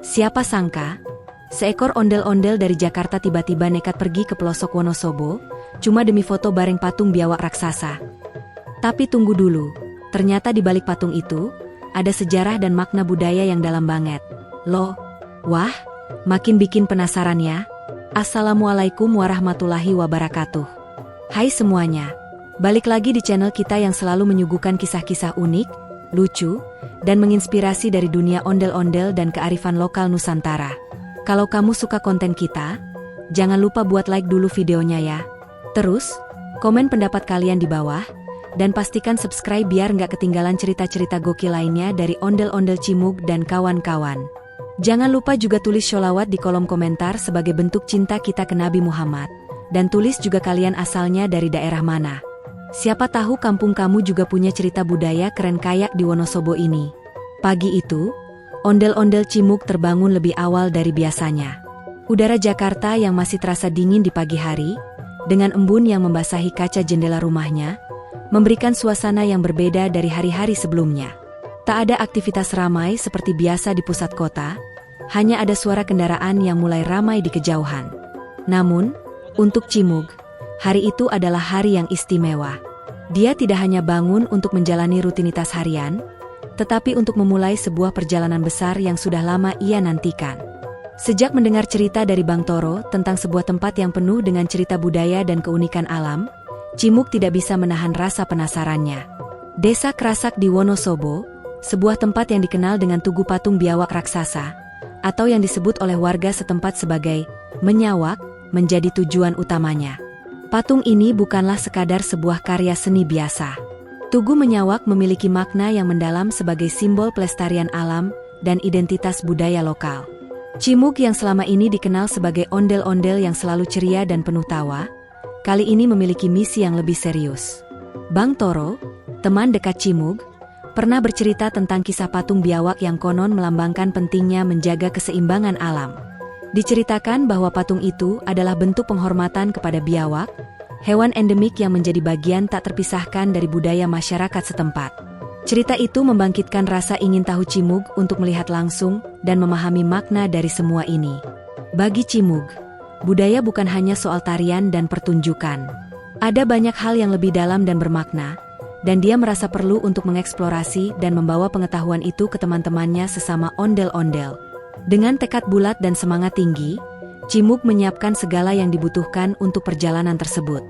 Siapa sangka, seekor ondel-ondel dari Jakarta tiba-tiba nekat pergi ke pelosok Wonosobo, cuma demi foto bareng patung biawak raksasa. Tapi tunggu dulu, ternyata di balik patung itu, ada sejarah dan makna budaya yang dalam banget. Loh, wah, makin bikin penasaran ya. Assalamualaikum warahmatullahi wabarakatuh. Hai semuanya, balik lagi di channel kita yang selalu menyuguhkan kisah-kisah unik, lucu, dan menginspirasi dari dunia ondel-ondel dan kearifan lokal Nusantara. Kalau kamu suka konten kita, jangan lupa buat like dulu videonya ya. Terus, komen pendapat kalian di bawah, dan pastikan subscribe biar nggak ketinggalan cerita-cerita gokil lainnya dari ondel-ondel Cimug dan kawan-kawan. Jangan lupa juga tulis sholawat di kolom komentar sebagai bentuk cinta kita ke Nabi Muhammad, dan tulis juga kalian asalnya dari daerah mana. Siapa tahu kampung kamu juga punya cerita budaya keren kayak di Wonosobo ini. Pagi itu, ondel-ondel Cimug terbangun lebih awal dari biasanya. Udara Jakarta yang masih terasa dingin di pagi hari, dengan embun yang membasahi kaca jendela rumahnya, memberikan suasana yang berbeda dari hari-hari sebelumnya. Tak ada aktivitas ramai seperti biasa di pusat kota, hanya ada suara kendaraan yang mulai ramai di kejauhan. Namun, untuk Cimug, hari itu adalah hari yang istimewa. Dia tidak hanya bangun untuk menjalani rutinitas harian, tetapi untuk memulai sebuah perjalanan besar yang sudah lama ia nantikan. Sejak mendengar cerita dari Bang Toro tentang sebuah tempat yang penuh dengan cerita budaya dan keunikan alam, Cimug tidak bisa menahan rasa penasarannya. Desa Krasak di Wonosobo, sebuah tempat yang dikenal dengan tugu patung biawak raksasa, atau yang disebut oleh warga setempat sebagai Menyawak, menjadi tujuan utamanya. Patung ini bukanlah sekadar sebuah karya seni biasa. Tugu Menyawak memiliki makna yang mendalam sebagai simbol pelestarian alam dan identitas budaya lokal. Cimug yang selama ini dikenal sebagai ondel-ondel yang selalu ceria dan penuh tawa, kali ini memiliki misi yang lebih serius. Bang Toro, teman dekat Cimug, pernah bercerita tentang kisah patung biawak yang konon melambangkan pentingnya menjaga keseimbangan alam. Diceritakan bahwa patung itu adalah bentuk penghormatan kepada biawak, hewan endemik yang menjadi bagian tak terpisahkan dari budaya masyarakat setempat. Cerita itu membangkitkan rasa ingin tahu Cimug untuk melihat langsung dan memahami makna dari semua ini. Bagi Cimug, budaya bukan hanya soal tarian dan pertunjukan. Ada banyak hal yang lebih dalam dan bermakna, dan dia merasa perlu untuk mengeksplorasi dan membawa pengetahuan itu ke teman-temannya sesama ondel-ondel. Dengan tekad bulat dan semangat tinggi, Cimug menyiapkan segala yang dibutuhkan untuk perjalanan tersebut.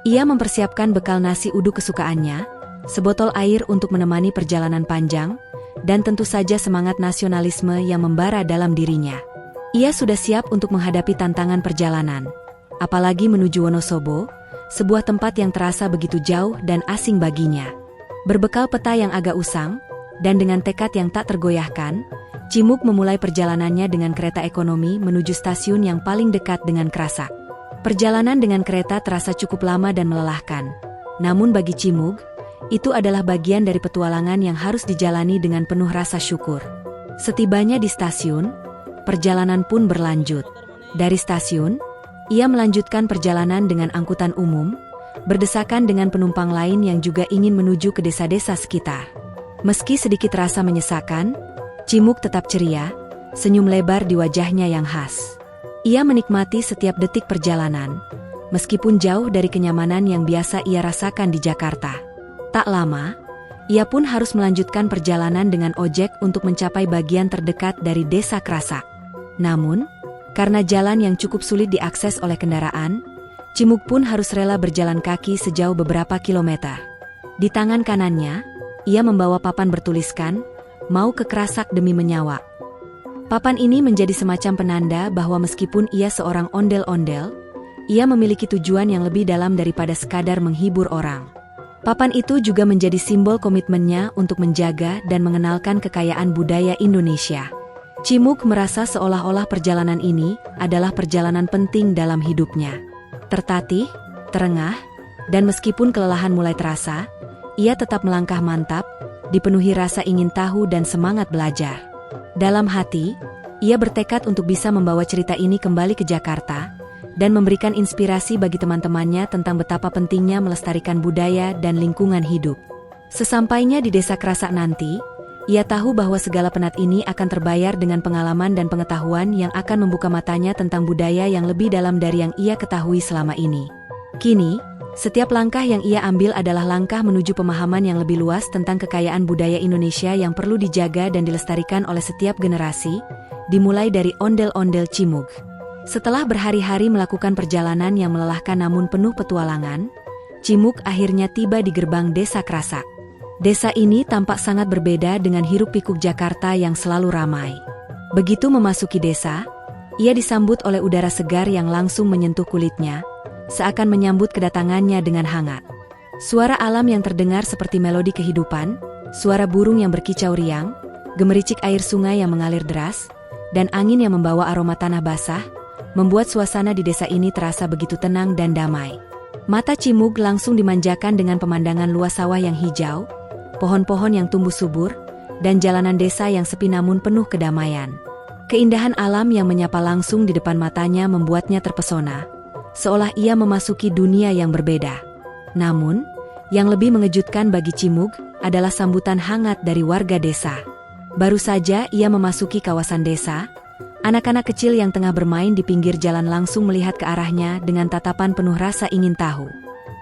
Ia mempersiapkan bekal nasi uduk kesukaannya, sebotol air untuk menemani perjalanan panjang, dan tentu saja semangat nasionalisme yang membara dalam dirinya. Ia sudah siap untuk menghadapi tantangan perjalanan, apalagi menuju Wonosobo, sebuah tempat yang terasa begitu jauh dan asing baginya. Berbekal peta yang agak usang, dan dengan tekad yang tak tergoyahkan, Cimug memulai perjalanannya dengan kereta ekonomi menuju stasiun yang paling dekat dengan Krasak. Perjalanan dengan kereta terasa cukup lama dan melelahkan. Namun bagi Cimug, itu adalah bagian dari petualangan yang harus dijalani dengan penuh rasa syukur. Setibanya di stasiun, perjalanan pun berlanjut. Dari stasiun, ia melanjutkan perjalanan dengan angkutan umum, berdesakan dengan penumpang lain yang juga ingin menuju ke desa-desa sekitar. Meski sedikit rasa menyesakan, Cimug tetap ceria, senyum lebar di wajahnya yang khas. Ia menikmati setiap detik perjalanan, meskipun jauh dari kenyamanan yang biasa ia rasakan di Jakarta. Tak lama, ia pun harus melanjutkan perjalanan dengan ojek untuk mencapai bagian terdekat dari desa Krasak. Namun, karena jalan yang cukup sulit diakses oleh kendaraan, Cimug pun harus rela berjalan kaki sejauh beberapa kilometer. Di tangan kanannya, ia membawa papan bertuliskan, "Mau ke Krasak demi Menyawak." Papan ini menjadi semacam penanda bahwa meskipun ia seorang ondel-ondel, ia memiliki tujuan yang lebih dalam daripada sekadar menghibur orang. Papan itu juga menjadi simbol komitmennya untuk menjaga dan mengenalkan kekayaan budaya Indonesia. Cimug merasa seolah-olah perjalanan ini adalah perjalanan penting dalam hidupnya. Tertatih, terengah, dan meskipun kelelahan mulai terasa, ia tetap melangkah mantap, dipenuhi rasa ingin tahu dan semangat belajar. Dalam hati, ia bertekad untuk bisa membawa cerita ini kembali ke Jakarta, dan memberikan inspirasi bagi teman-temannya tentang betapa pentingnya melestarikan budaya dan lingkungan hidup. Sesampainya di desa Krasak nanti, Ia tahu bahwa segala penat ini akan terbayar dengan pengalaman dan pengetahuan yang akan membuka matanya tentang budaya yang lebih dalam dari yang ia ketahui selama ini. Kini, setiap langkah yang ia ambil adalah langkah menuju pemahaman yang lebih luas tentang kekayaan budaya Indonesia yang perlu dijaga dan dilestarikan oleh setiap generasi, dimulai dari ondel-ondel Cimug. Setelah berhari-hari melakukan perjalanan yang melelahkan namun penuh petualangan, Cimug akhirnya tiba di gerbang Desa Krasak. Desa ini tampak sangat berbeda dengan hiruk-pikuk Jakarta yang selalu ramai. Begitu memasuki desa, ia disambut oleh udara segar yang langsung menyentuh kulitnya, seakan menyambut kedatangannya dengan hangat. Suara alam yang terdengar seperti melodi kehidupan, suara burung yang berkicau riang, gemericik air sungai yang mengalir deras, dan angin yang membawa aroma tanah basah, membuat suasana di desa ini terasa begitu tenang dan damai. Mata Cimug langsung dimanjakan dengan pemandangan luas sawah yang hijau, pohon-pohon yang tumbuh subur, dan jalanan desa yang sepi namun penuh kedamaian. Keindahan alam yang menyapa langsung di depan matanya membuatnya terpesona, seolah ia memasuki dunia yang berbeda. Namun, yang lebih mengejutkan bagi Cimug adalah sambutan hangat dari warga desa. Baru saja ia memasuki kawasan desa, anak-anak kecil yang tengah bermain di pinggir jalan langsung melihat ke arahnya dengan tatapan penuh rasa ingin tahu.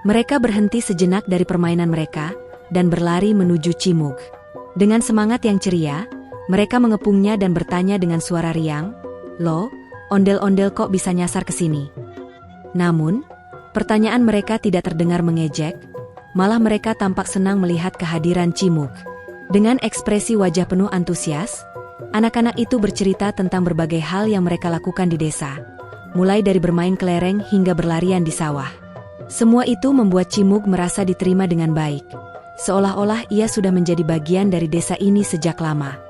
Mereka berhenti sejenak dari permainan mereka dan berlari menuju Cimug. Dengan semangat yang ceria, mereka mengepungnya dan bertanya dengan suara riang, "Loh, ondel-ondel kok bisa nyasar ke sini?" Namun, pertanyaan mereka tidak terdengar mengejek, malah mereka tampak senang melihat kehadiran Cimug. Dengan ekspresi wajah penuh antusias, anak-anak itu bercerita tentang berbagai hal yang mereka lakukan di desa, mulai dari bermain kelereng hingga berlarian di sawah. Semua itu membuat Cimug merasa diterima dengan baik, seolah-olah ia sudah menjadi bagian dari desa ini sejak lama.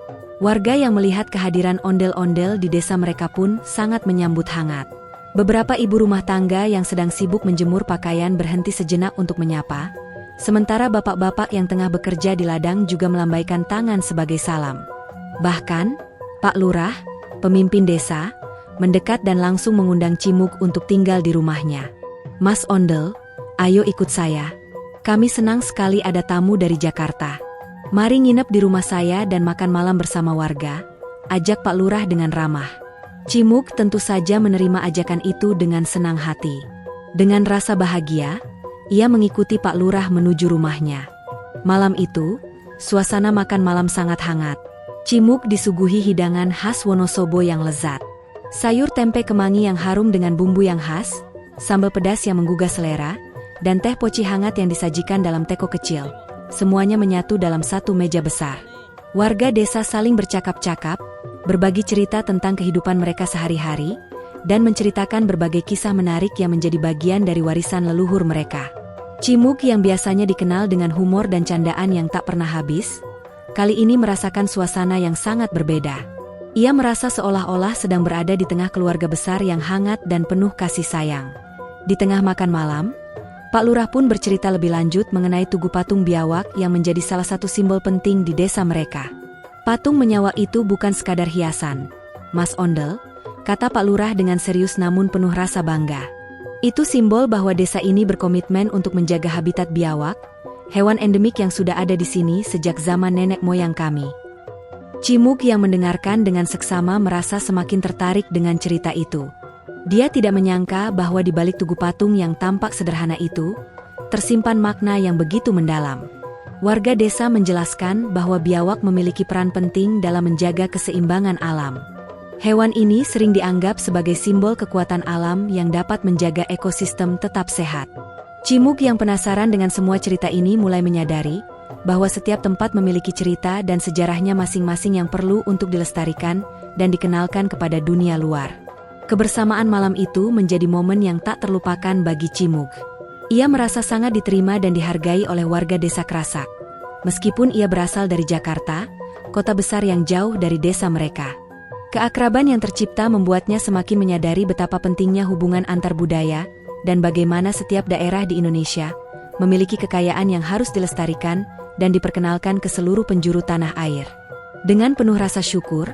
Warga yang melihat kehadiran ondel-ondel di desa mereka pun sangat menyambut hangat. Beberapa ibu rumah tangga yang sedang sibuk menjemur pakaian berhenti sejenak untuk menyapa, sementara bapak-bapak yang tengah bekerja di ladang juga melambaikan tangan sebagai salam. Bahkan, Pak Lurah, pemimpin desa, mendekat dan langsung mengundang Cimug untuk tinggal di rumahnya. "Mas Ondel, ayo ikut saya. Kami senang sekali ada tamu dari Jakarta. Mari nginep di rumah saya dan makan malam bersama warga," ajak Pak Lurah dengan ramah. Cimug tentu saja menerima ajakan itu dengan senang hati. Dengan rasa bahagia, ia mengikuti Pak Lurah menuju rumahnya. Malam itu, suasana makan malam sangat hangat. Cimug disuguhi hidangan khas Wonosobo yang lezat. Sayur tempe kemangi yang harum dengan bumbu yang khas, sambal pedas yang menggugah selera, dan teh poci hangat yang disajikan dalam teko kecil. Semuanya menyatu dalam satu meja besar. Warga desa saling bercakap-cakap, berbagi cerita tentang kehidupan mereka sehari-hari, dan menceritakan berbagai kisah menarik yang menjadi bagian dari warisan leluhur mereka. Cimug yang biasanya dikenal dengan humor dan candaan yang tak pernah habis, kali ini merasakan suasana yang sangat berbeda. Ia merasa seolah-olah sedang berada di tengah keluarga besar yang hangat dan penuh kasih sayang. Di tengah makan malam, Pak Lurah pun bercerita lebih lanjut mengenai Tugu Patung Biawak yang menjadi salah satu simbol penting di desa mereka. "Patung menyawa itu bukan sekadar hiasan, Mas Ondel," kata Pak Lurah dengan serius namun penuh rasa bangga. "Itu simbol bahwa desa ini berkomitmen untuk menjaga habitat biawak, hewan endemik yang sudah ada di sini sejak zaman nenek moyang kami." Cimug yang mendengarkan dengan seksama merasa semakin tertarik dengan cerita itu. Dia tidak menyangka bahwa di balik tugu patung yang tampak sederhana itu, tersimpan makna yang begitu mendalam. Warga desa menjelaskan bahwa biawak memiliki peran penting dalam menjaga keseimbangan alam. Hewan ini sering dianggap sebagai simbol kekuatan alam yang dapat menjaga ekosistem tetap sehat. Cimug yang penasaran dengan semua cerita ini mulai menyadari bahwa setiap tempat memiliki cerita dan sejarahnya masing-masing yang perlu untuk dilestarikan dan dikenalkan kepada dunia luar. Kebersamaan malam itu menjadi momen yang tak terlupakan bagi Cimug. Ia merasa sangat diterima dan dihargai oleh warga desa Krasak. Meskipun ia berasal dari Jakarta, kota besar yang jauh dari desa mereka. Keakraban yang tercipta membuatnya semakin menyadari betapa pentingnya hubungan antar budaya dan bagaimana setiap daerah di Indonesia memiliki kekayaan yang harus dilestarikan dan diperkenalkan ke seluruh penjuru tanah air. Dengan penuh rasa syukur,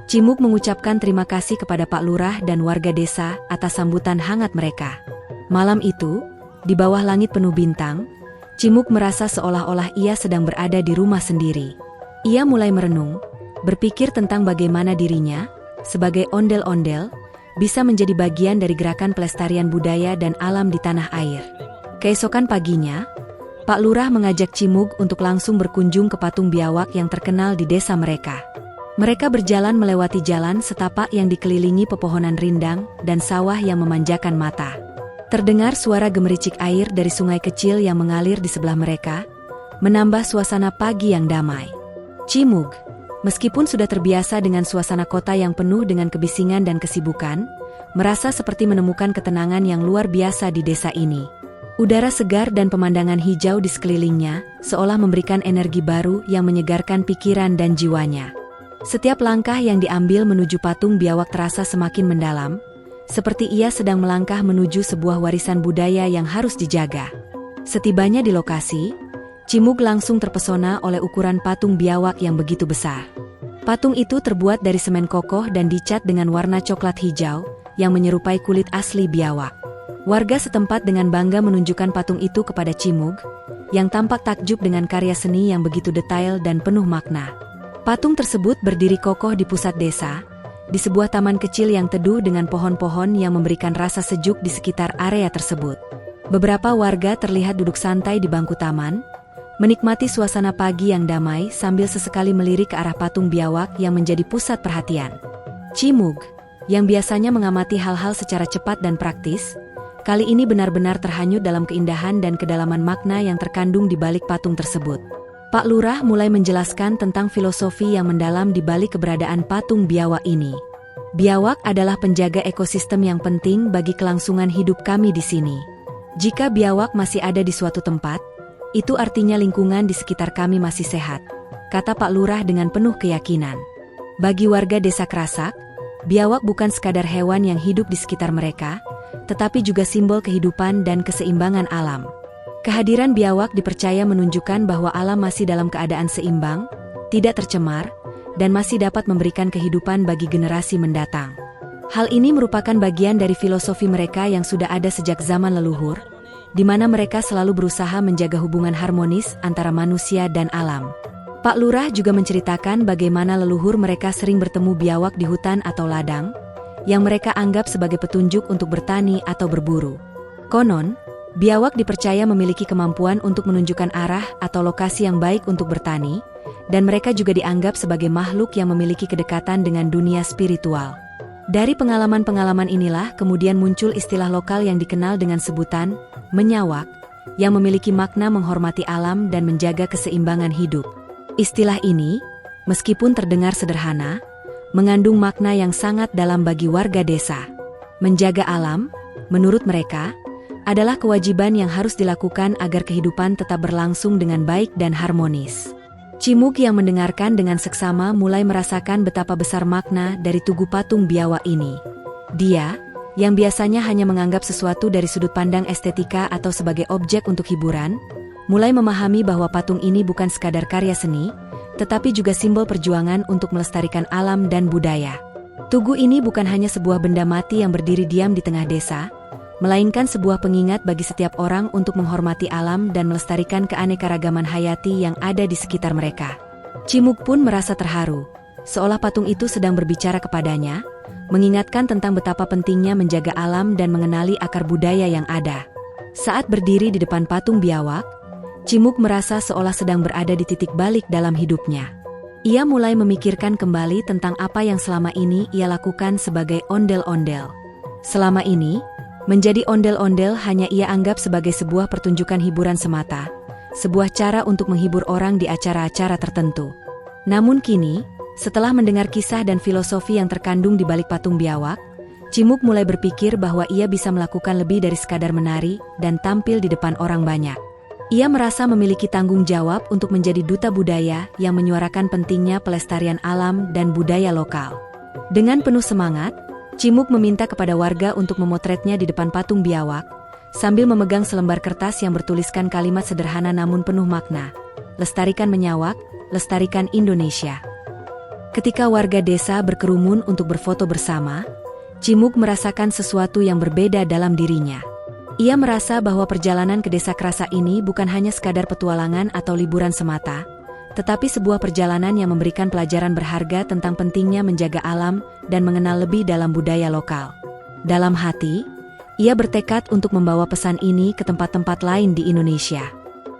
Cimug mengucapkan terima kasih kepada Pak Lurah dan warga desa atas sambutan hangat mereka. Malam itu, di bawah langit penuh bintang, Cimug merasa seolah-olah ia sedang berada di rumah sendiri. Ia mulai merenung, berpikir tentang bagaimana dirinya, sebagai ondel-ondel, bisa menjadi bagian dari gerakan pelestarian budaya dan alam di tanah air. Keesokan paginya, Pak Lurah mengajak Cimug untuk langsung berkunjung ke patung biawak yang terkenal di desa mereka. Mereka berjalan melewati jalan setapak yang dikelilingi pepohonan rindang dan sawah yang memanjakan mata. Terdengar suara gemericik air dari sungai kecil yang mengalir di sebelah mereka, menambah suasana pagi yang damai. Cimug, meskipun sudah terbiasa dengan suasana kota yang penuh dengan kebisingan dan kesibukan, merasa seperti menemukan ketenangan yang luar biasa di desa ini. Udara segar dan pemandangan hijau di sekelilingnya seolah memberikan energi baru yang menyegarkan pikiran dan jiwanya. Setiap langkah yang diambil menuju patung biawak terasa semakin mendalam, seperti ia sedang melangkah menuju sebuah warisan budaya yang harus dijaga. Setibanya di lokasi, Cimug langsung terpesona oleh ukuran patung biawak yang begitu besar. Patung itu terbuat dari semen kokoh dan dicat dengan warna coklat hijau yang menyerupai kulit asli biawak. Warga setempat dengan bangga menunjukkan patung itu kepada Cimug, yang tampak takjub dengan karya seni yang begitu detail dan penuh makna. Patung tersebut berdiri kokoh di pusat desa, di sebuah taman kecil yang teduh dengan pohon-pohon yang memberikan rasa sejuk di sekitar area tersebut. Beberapa warga terlihat duduk santai di bangku taman, menikmati suasana pagi yang damai sambil sesekali melirik ke arah patung biawak yang menjadi pusat perhatian. Cimug, yang biasanya mengamati hal-hal secara cepat dan praktis, kali ini benar-benar terhanyut dalam keindahan dan kedalaman makna yang terkandung di balik patung tersebut. Pak Lurah mulai menjelaskan tentang filosofi yang mendalam di balik keberadaan patung biawak ini. Biawak adalah penjaga ekosistem yang penting bagi kelangsungan hidup kami di sini. Jika biawak masih ada di suatu tempat, itu artinya lingkungan di sekitar kami masih sehat, kata Pak Lurah dengan penuh keyakinan. Bagi warga desa Krasak, biawak bukan sekadar hewan yang hidup di sekitar mereka, tetapi juga simbol kehidupan dan keseimbangan alam. Kehadiran biawak dipercaya menunjukkan bahwa alam masih dalam keadaan seimbang, tidak tercemar, dan masih dapat memberikan kehidupan bagi generasi mendatang. Hal ini merupakan bagian dari filosofi mereka yang sudah ada sejak zaman leluhur, di mana mereka selalu berusaha menjaga hubungan harmonis antara manusia dan alam. Pak Lurah juga menceritakan bagaimana leluhur mereka sering bertemu biawak di hutan atau ladang, yang mereka anggap sebagai petunjuk untuk bertani atau berburu. Konon, biawak dipercaya memiliki kemampuan untuk menunjukkan arah atau lokasi yang baik untuk bertani, dan mereka juga dianggap sebagai makhluk yang memiliki kedekatan dengan dunia spiritual. Dari pengalaman-pengalaman inilah kemudian muncul istilah lokal yang dikenal dengan sebutan menyawak, yang memiliki makna menghormati alam dan menjaga keseimbangan hidup. Istilah ini, meskipun terdengar sederhana, mengandung makna yang sangat dalam bagi warga desa. Menjaga alam, menurut mereka, adalah kewajiban yang harus dilakukan agar kehidupan tetap berlangsung dengan baik dan harmonis. Cimug yang mendengarkan dengan seksama mulai merasakan betapa besar makna dari tugu patung biawak ini. Dia, yang biasanya hanya menganggap sesuatu dari sudut pandang estetika atau sebagai objek untuk hiburan, mulai memahami bahwa patung ini bukan sekadar karya seni, tetapi juga simbol perjuangan untuk melestarikan alam dan budaya. Tugu ini bukan hanya sebuah benda mati yang berdiri diam di tengah desa, melainkan sebuah pengingat bagi setiap orang untuk menghormati alam dan melestarikan keanekaragaman hayati yang ada di sekitar mereka. Cimug pun merasa terharu, seolah patung itu sedang berbicara kepadanya, mengingatkan tentang betapa pentingnya menjaga alam dan mengenali akar budaya yang ada. Saat berdiri di depan patung biawak, Cimug merasa seolah sedang berada di titik balik dalam hidupnya. Ia mulai memikirkan kembali tentang apa yang selama ini ia lakukan sebagai ondel-ondel. Selama ini, menjadi ondel-ondel hanya ia anggap sebagai sebuah pertunjukan hiburan semata, sebuah cara untuk menghibur orang di acara-acara tertentu. Namun kini, setelah mendengar kisah dan filosofi yang terkandung di balik patung biawak, Cimug mulai berpikir bahwa ia bisa melakukan lebih dari sekadar menari dan tampil di depan orang banyak. Ia merasa memiliki tanggung jawab untuk menjadi duta budaya yang menyuarakan pentingnya pelestarian alam dan budaya lokal. Dengan penuh semangat, Cimug meminta kepada warga untuk memotretnya di depan patung biawak, sambil memegang selembar kertas yang bertuliskan kalimat sederhana namun penuh makna. Lestarikan menyawak, lestarikan Indonesia. Ketika warga desa berkerumun untuk berfoto bersama, Cimug merasakan sesuatu yang berbeda dalam dirinya. Ia merasa bahwa perjalanan ke desa Krasak ini bukan hanya sekadar petualangan atau liburan semata, tetapi sebuah perjalanan yang memberikan pelajaran berharga tentang pentingnya menjaga alam dan mengenal lebih dalam budaya lokal. Dalam hati, ia bertekad untuk membawa pesan ini ke tempat-tempat lain di Indonesia.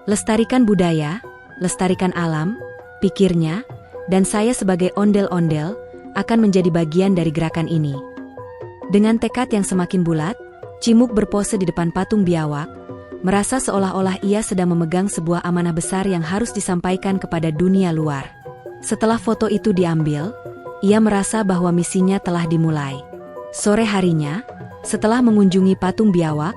Lestarikan budaya, lestarikan alam, pikirnya, dan saya sebagai ondel-ondel akan menjadi bagian dari gerakan ini. Dengan tekad yang semakin bulat, Cimuk berpose di depan patung biawak, merasa seolah-olah ia sedang memegang sebuah amanah besar yang harus disampaikan kepada dunia luar. Setelah foto itu diambil, ia merasa bahwa misinya telah dimulai. Sore harinya, setelah mengunjungi patung biawak,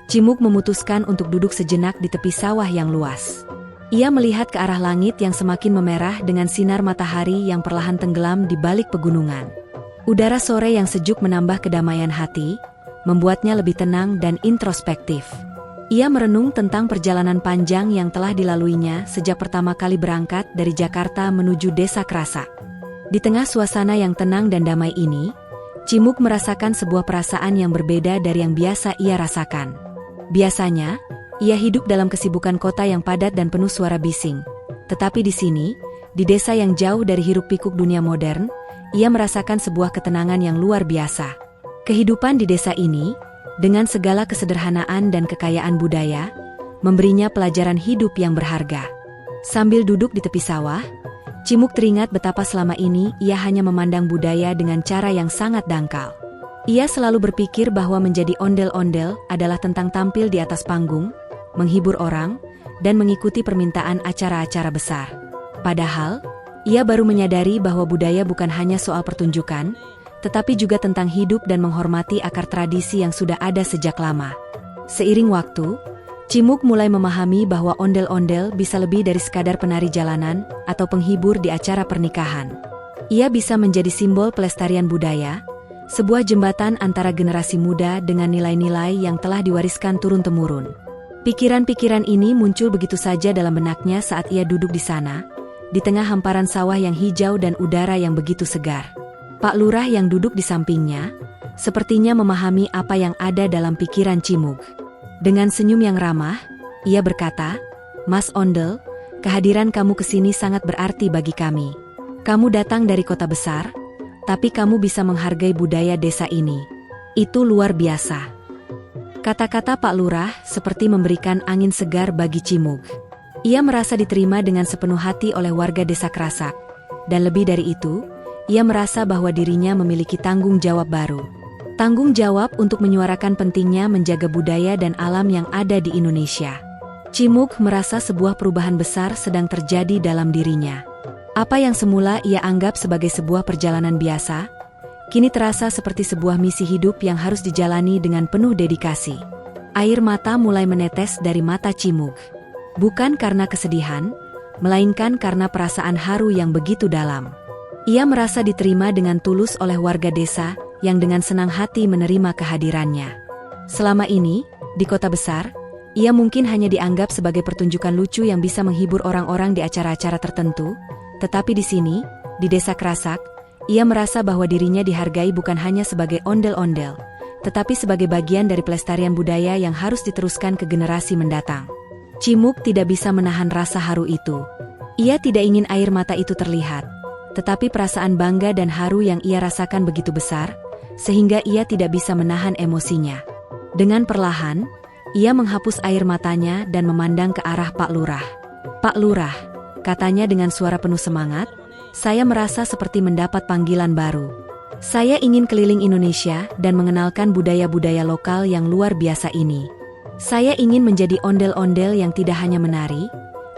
Cimuk memutuskan untuk duduk sejenak di tepi sawah yang luas. Ia melihat ke arah langit yang semakin memerah dengan sinar matahari yang perlahan tenggelam di balik pegunungan. Udara sore yang sejuk menambah kedamaian hati, membuatnya lebih tenang dan introspektif. Ia merenung tentang perjalanan panjang yang telah dilaluinya sejak pertama kali berangkat dari Jakarta menuju Desa Krasak. Di tengah suasana yang tenang dan damai ini, Cimuk merasakan sebuah perasaan yang berbeda dari yang biasa ia rasakan. Biasanya, ia hidup dalam kesibukan kota yang padat dan penuh suara bising. Tetapi di sini, di desa yang jauh dari hiruk-pikuk dunia modern, ia merasakan sebuah ketenangan yang luar biasa. Kehidupan di desa ini, dengan segala kesederhanaan dan kekayaan budaya, memberinya pelajaran hidup yang berharga. Sambil duduk di tepi sawah, Cimuk teringat betapa selama ini ia hanya memandang budaya dengan cara yang sangat dangkal. Ia selalu berpikir bahwa menjadi ondel-ondel adalah tentang tampil di atas panggung, menghibur orang, dan mengikuti permintaan acara-acara besar. Padahal, ia baru menyadari bahwa budaya bukan hanya soal pertunjukan, tetapi juga tentang hidup dan menghormati akar tradisi yang sudah ada sejak lama. Seiring waktu, Cimuk mulai memahami bahwa ondel-ondel bisa lebih dari sekadar penari jalanan atau penghibur di acara pernikahan. Ia bisa menjadi simbol pelestarian budaya, sebuah jembatan antara generasi muda dengan nilai-nilai yang telah diwariskan turun-temurun. Pikiran-pikiran ini muncul begitu saja dalam benaknya saat ia duduk di sana, di tengah hamparan sawah yang hijau dan udara yang begitu segar. Pak Lurah yang duduk di sampingnya, sepertinya memahami apa yang ada dalam pikiran Cimuk. Dengan senyum yang ramah, ia berkata, "Mas Ondel, kehadiran kamu ke sini sangat berarti bagi kami. Kamu datang dari kota besar, tapi kamu bisa menghargai budaya desa ini. Itu luar biasa." Kata-kata Pak Lurah seperti memberikan angin segar bagi Cimuk. Ia merasa diterima dengan sepenuh hati oleh warga desa Krasak, dan lebih dari itu, ia merasa bahwa dirinya memiliki tanggung jawab baru. Tanggung jawab untuk menyuarakan pentingnya menjaga budaya dan alam yang ada di Indonesia. Cimuk merasa sebuah perubahan besar sedang terjadi dalam dirinya. Apa yang semula ia anggap sebagai sebuah perjalanan biasa, kini terasa seperti sebuah misi hidup yang harus dijalani dengan penuh dedikasi. Air mata mulai menetes dari mata Cimuk. Bukan karena kesedihan, melainkan karena perasaan haru yang begitu dalam. Ia merasa diterima dengan tulus oleh warga desa yang dengan senang hati menerima kehadirannya. Selama ini, di kota besar, ia mungkin hanya dianggap sebagai pertunjukan lucu yang bisa menghibur orang-orang di acara-acara tertentu, tetapi di sini, di desa Krasak, ia merasa bahwa dirinya dihargai bukan hanya sebagai ondel-ondel, tetapi sebagai bagian dari pelestarian budaya yang harus diteruskan ke generasi mendatang. Cimuk tidak bisa menahan rasa haru itu. Ia tidak ingin air mata itu terlihat. Tetapi perasaan bangga dan haru yang ia rasakan begitu besar, sehingga ia tidak bisa menahan emosinya. Dengan perlahan, ia menghapus air matanya dan memandang ke arah Pak Lurah. "Pak Lurah," katanya dengan suara penuh semangat, "saya merasa seperti mendapat panggilan baru. Saya ingin keliling Indonesia dan mengenalkan budaya-budaya lokal yang luar biasa ini. Saya ingin menjadi ondel-ondel yang tidak hanya menari,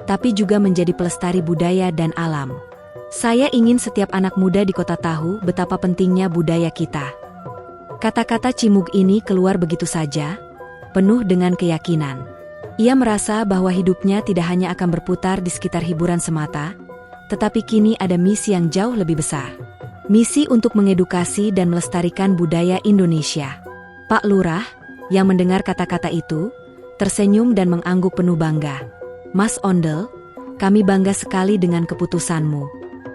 tapi juga menjadi pelestari budaya dan alam. Saya ingin setiap anak muda di kota tahu betapa pentingnya budaya kita." Kata-kata Cimuk ini keluar begitu saja, penuh dengan keyakinan. Ia merasa bahwa hidupnya tidak hanya akan berputar di sekitar hiburan semata, tetapi kini ada misi yang jauh lebih besar. Misi untuk mengedukasi dan melestarikan budaya Indonesia. Pak Lurah, yang mendengar kata-kata itu, tersenyum dan mengangguk penuh bangga. "Mas Ondel, kami bangga sekali dengan keputusanmu.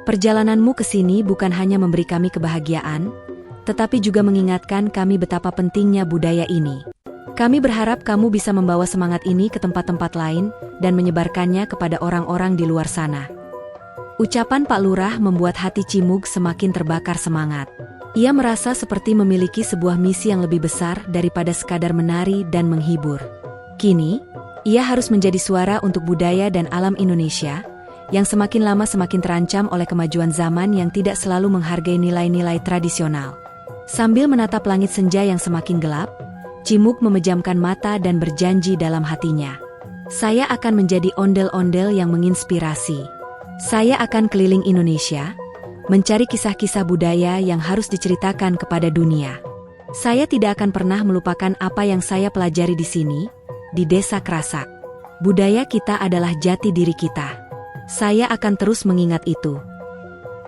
Perjalananmu ke sini bukan hanya memberi kami kebahagiaan, tetapi juga mengingatkan kami betapa pentingnya budaya ini. Kami berharap kamu bisa membawa semangat ini ke tempat-tempat lain dan menyebarkannya kepada orang-orang di luar sana." Ucapan Pak Lurah membuat hati Cimug semakin terbakar semangat. Ia merasa seperti memiliki sebuah misi yang lebih besar daripada sekadar menari dan menghibur. Kini, ia harus menjadi suara untuk budaya dan alam Indonesia, yang semakin lama semakin terancam oleh kemajuan zaman yang tidak selalu menghargai nilai-nilai tradisional. Sambil menatap langit senja yang semakin gelap, Cimug memejamkan mata dan berjanji dalam hatinya. Saya akan menjadi ondel-ondel yang menginspirasi. Saya akan keliling Indonesia, mencari kisah-kisah budaya yang harus diceritakan kepada dunia. Saya tidak akan pernah melupakan apa yang saya pelajari di sini, di Desa Krasak. Budaya kita adalah jati diri kita. Saya akan terus mengingat itu.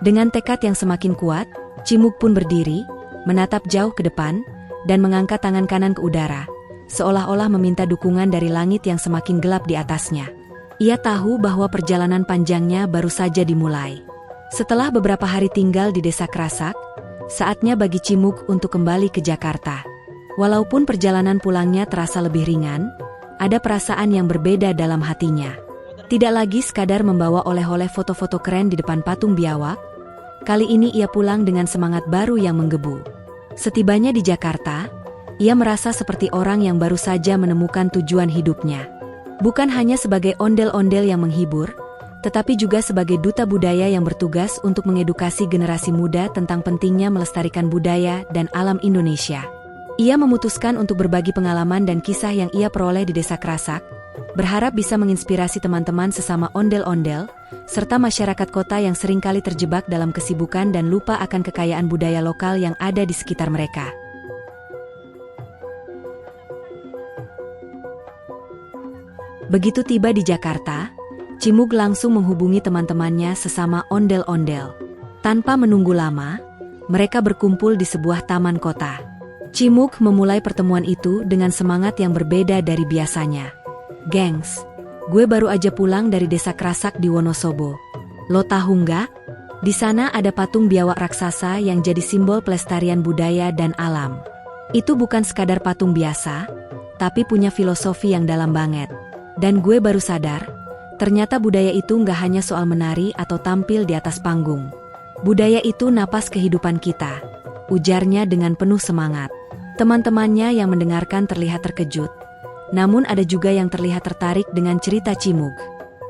Dengan tekad yang semakin kuat, Cimug pun berdiri, menatap jauh ke depan, dan mengangkat tangan kanan ke udara, seolah-olah meminta dukungan dari langit yang semakin gelap di atasnya. Ia tahu bahwa perjalanan panjangnya baru saja dimulai. Setelah beberapa hari tinggal di Desa Krasak, saatnya bagi Cimug untuk kembali ke Jakarta. Walaupun perjalanan pulangnya terasa lebih ringan, ada perasaan yang berbeda dalam hatinya. Tidak lagi sekadar membawa oleh-oleh foto-foto keren di depan patung biawak, kali ini ia pulang dengan semangat baru yang menggebu. Setibanya di Jakarta, ia merasa seperti orang yang baru saja menemukan tujuan hidupnya. Bukan hanya sebagai ondel-ondel yang menghibur, tetapi juga sebagai duta budaya yang bertugas untuk mengedukasi generasi muda tentang pentingnya melestarikan budaya dan alam Indonesia. Ia memutuskan untuk berbagi pengalaman dan kisah yang ia peroleh di Desa Krasak, berharap bisa menginspirasi teman-teman sesama ondel-ondel, serta masyarakat kota yang seringkali terjebak dalam kesibukan dan lupa akan kekayaan budaya lokal yang ada di sekitar mereka. Begitu tiba di Jakarta, Cimug langsung menghubungi teman-temannya sesama ondel-ondel. Tanpa menunggu lama, mereka berkumpul di sebuah taman kota. Cimug memulai pertemuan itu dengan semangat yang berbeda dari biasanya. "Gengs, gue baru aja pulang dari Desa Krasak di Wonosobo. Lo tahu nggak? Di sana ada patung biawak raksasa yang jadi simbol pelestarian budaya dan alam. Itu bukan sekadar patung biasa, tapi punya filosofi yang dalam banget. Dan gue baru sadar, ternyata budaya itu nggak hanya soal menari atau tampil di atas panggung. Budaya itu napas kehidupan kita," ujarnya dengan penuh semangat. Teman-temannya yang mendengarkan terlihat terkejut, namun ada juga yang terlihat tertarik dengan cerita Cimug.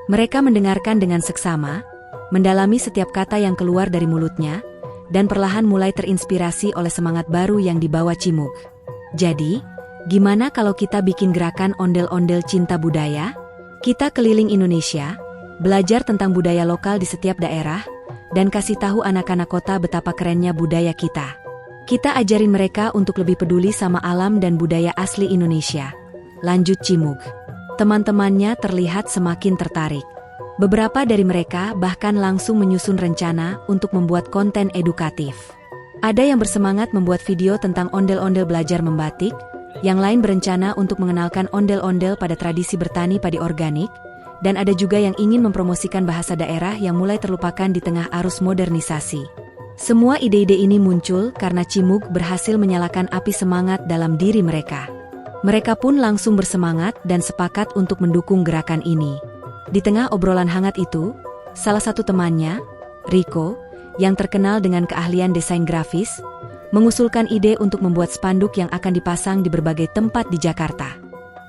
Mereka mendengarkan dengan seksama, mendalami setiap kata yang keluar dari mulutnya, dan perlahan mulai terinspirasi oleh semangat baru yang dibawa Cimug. "Jadi, gimana kalau kita bikin gerakan ondel-ondel cinta budaya? Kita keliling Indonesia, belajar tentang budaya lokal di setiap daerah, dan kasih tahu anak-anak kota betapa kerennya budaya kita. Kita ajarin mereka untuk lebih peduli sama alam dan budaya asli Indonesia," lanjut Cimug. Teman-temannya terlihat semakin tertarik. Beberapa dari mereka bahkan langsung menyusun rencana untuk membuat konten edukatif. Ada yang bersemangat membuat video tentang ondel-ondel belajar membatik, yang lain berencana untuk mengenalkan ondel-ondel pada tradisi bertani padi organik, dan ada juga yang ingin mempromosikan bahasa daerah yang mulai terlupakan di tengah arus modernisasi. Semua ide-ide ini muncul karena Cimug berhasil menyalakan api semangat dalam diri mereka. Mereka pun langsung bersemangat dan sepakat untuk mendukung gerakan ini. Di tengah obrolan hangat itu, salah satu temannya, Rico, yang terkenal dengan keahlian desain grafis, mengusulkan ide untuk membuat spanduk yang akan dipasang di berbagai tempat di Jakarta.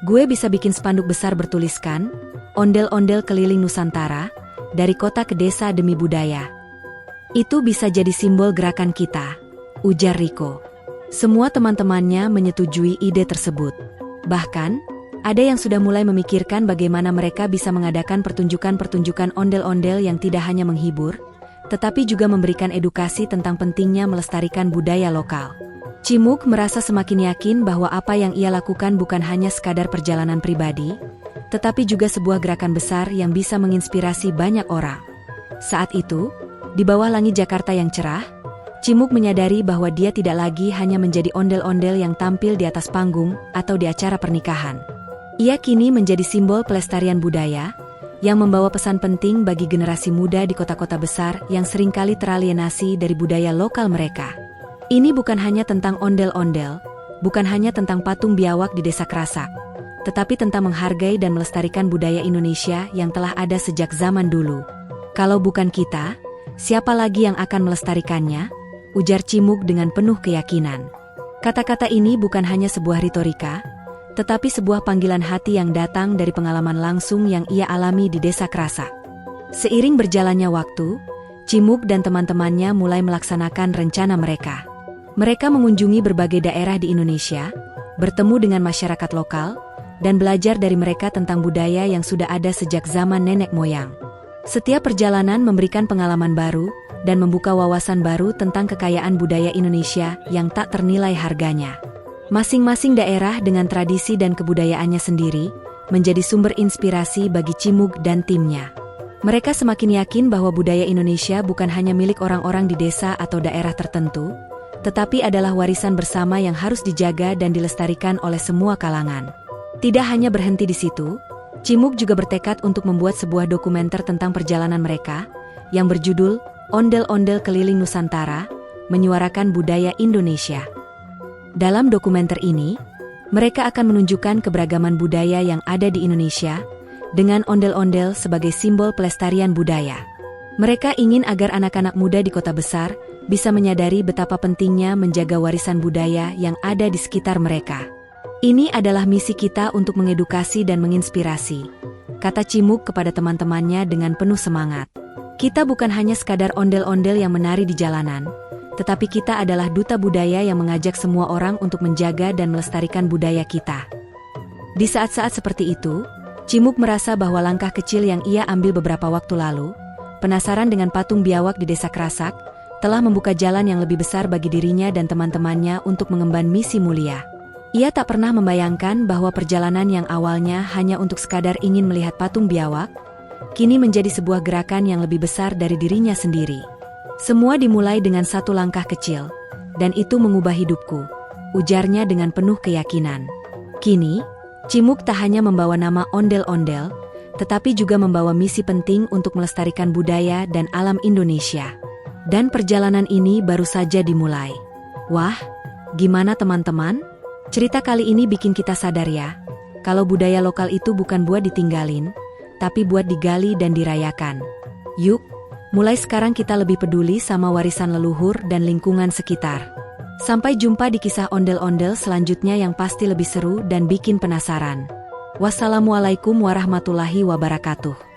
"Gue bisa bikin spanduk besar bertuliskan, 'Ondel-ondel keliling Nusantara, dari kota ke desa demi budaya.' Itu bisa jadi simbol gerakan kita," ujar Rico. Semua teman-temannya menyetujui ide tersebut. Bahkan, ada yang sudah mulai memikirkan bagaimana mereka bisa mengadakan pertunjukan-pertunjukan ondel-ondel yang tidak hanya menghibur, tetapi juga memberikan edukasi tentang pentingnya melestarikan budaya lokal. Cimug merasa semakin yakin bahwa apa yang ia lakukan bukan hanya sekadar perjalanan pribadi, tetapi juga sebuah gerakan besar yang bisa menginspirasi banyak orang. Saat itu, di bawah langit Jakarta yang cerah, Cimug menyadari bahwa dia tidak lagi hanya menjadi ondel-ondel yang tampil di atas panggung atau di acara pernikahan. Ia kini menjadi simbol pelestarian budaya, yang membawa pesan penting bagi generasi muda di kota-kota besar yang seringkali teralienasi dari budaya lokal mereka. Ini bukan hanya tentang ondel-ondel, bukan hanya tentang patung biawak di Desa Krasak, tetapi tentang menghargai dan melestarikan budaya Indonesia yang telah ada sejak zaman dulu. Kalau bukan kita, siapa lagi yang akan melestarikannya? Ujar Cimuk dengan penuh keyakinan. Kata-kata ini bukan hanya sebuah retorika, tetapi sebuah panggilan hati yang datang dari pengalaman langsung yang ia alami di Desa Krasak. Seiring berjalannya waktu, Cimuk dan teman-temannya mulai melaksanakan rencana mereka. Mereka mengunjungi berbagai daerah di Indonesia, bertemu dengan masyarakat lokal, dan belajar dari mereka tentang budaya yang sudah ada sejak zaman nenek moyang. Setiap perjalanan memberikan pengalaman baru dan membuka wawasan baru tentang kekayaan budaya Indonesia yang tak ternilai harganya. Masing-masing daerah dengan tradisi dan kebudayaannya sendiri menjadi sumber inspirasi bagi Cimuk dan timnya. Mereka semakin yakin bahwa budaya Indonesia bukan hanya milik orang-orang di desa atau daerah tertentu, tetapi adalah warisan bersama yang harus dijaga dan dilestarikan oleh semua kalangan. Tidak hanya berhenti di situ, Cimuk juga bertekad untuk membuat sebuah dokumenter tentang perjalanan mereka, yang berjudul Ondel-Ondel Keliling Nusantara, Menyuarakan Budaya Indonesia. Dalam dokumenter ini, mereka akan menunjukkan keberagaman budaya yang ada di Indonesia, dengan ondel-ondel sebagai simbol pelestarian budaya. Mereka ingin agar anak-anak muda di kota besar bisa menyadari betapa pentingnya menjaga warisan budaya yang ada di sekitar mereka. Ini adalah misi kita untuk mengedukasi dan menginspirasi, kata Cimuk kepada teman-temannya dengan penuh semangat. Kita bukan hanya sekadar ondel-ondel yang menari di jalanan, tetapi kita adalah duta budaya yang mengajak semua orang untuk menjaga dan melestarikan budaya kita. Di saat-saat seperti itu, Cimuk merasa bahwa langkah kecil yang ia ambil beberapa waktu lalu, penasaran dengan patung biawak di Desa Krasak, telah membuka jalan yang lebih besar bagi dirinya dan teman-temannya untuk mengemban misi mulia. Ia tak pernah membayangkan bahwa perjalanan yang awalnya hanya untuk sekadar ingin melihat patung biawak, kini menjadi sebuah gerakan yang lebih besar dari dirinya sendiri. Semua dimulai dengan satu langkah kecil, dan itu mengubah hidupku, ujarnya dengan penuh keyakinan. Kini, Cimuk tak hanya membawa nama ondel-ondel, tetapi juga membawa misi penting untuk melestarikan budaya dan alam Indonesia. Dan perjalanan ini baru saja dimulai. Wah, gimana teman-teman? Cerita kali ini bikin kita sadar ya, kalau budaya lokal itu bukan buat ditinggalin, tapi buat digali dan dirayakan. Yuk, mulai sekarang kita lebih peduli sama warisan leluhur dan lingkungan sekitar. Sampai jumpa di kisah ondel-ondel selanjutnya yang pasti lebih seru dan bikin penasaran. Wassalamualaikum warahmatullahi wabarakatuh.